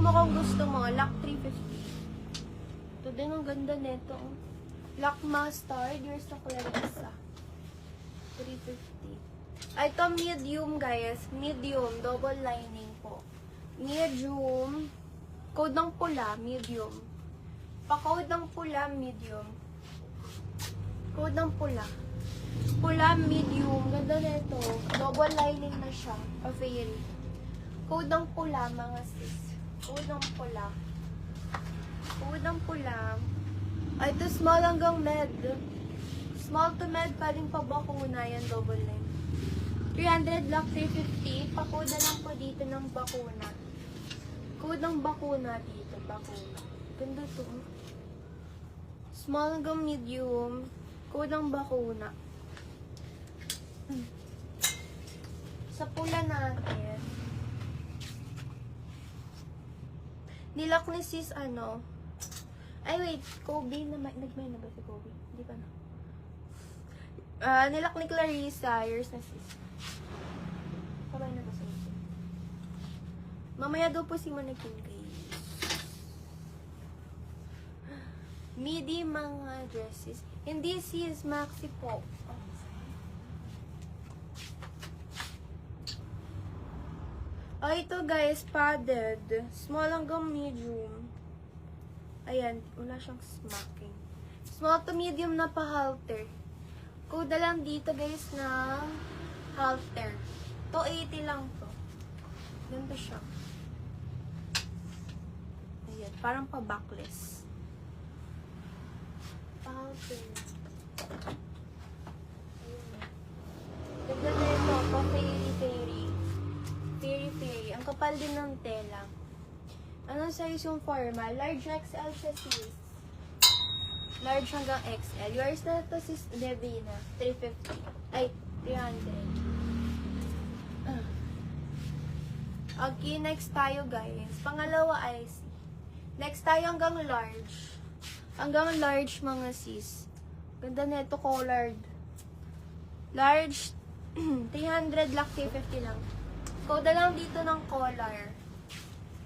mo kung gusto mo. Lock 350. Ito din ang ganda nito. Lock mustard. Yours na Clarissa. 350. Ito medium guys. Medium. Double lining po. Medium. Code ng pula. Medium. Pa-code ng pula. Medium. Code ng pula. Pula, medium. Ganda nito. Double lining na siya. Pa-fairy. Code ng pula, mga sis. Code ng pula. Code ng pula. Ay, ito small hanggang med. Small to med, pwedeng pabakuna yan, double line. 300 lock 350. Pa-code na lang po dito ng bakuna. Code ng bakuna dito. Bakuna. Ganda to. Small hanggang medium. Code ng bakuna. Sa pula natin, nilak ni sis ano. Ay wait, Kobe na nagmay na ba si Kobe? Hindi pa na. Nilak ni Clarissa, yours na sis. Sabay na ba sa sis? Mamaya daw po si Manakin kay. Midi mga dresses. Hindi sis, maxi po. Ito guys, padded. Small hanggang medium. Ayan, wala siyang smacking. Small to medium na pa-halter. Kuda lang dito guys na halter. 280 lang to. Ganda siya. Ayan, parang pa-backless. Pa-halter. Ayan. Ganda na ito, pa-fairy-fairy. Fairy. Ang kapal din ng tela. Anong size yung formal? Large XL siya sis. Large hanggang XL. Yours na ito sis Devina. 350. Ay, 300. Okay, next tayo guys. Pangalawa ay next tayo hanggang large. Hanggang large mga sis. Ganda na ito, collared. Large, 300 lock 350 lang. Koda lang dito ng collar.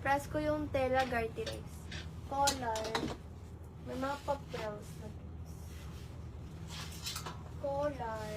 Press ko yung tela garteries. Collar. May mga pa-prels na. Collar.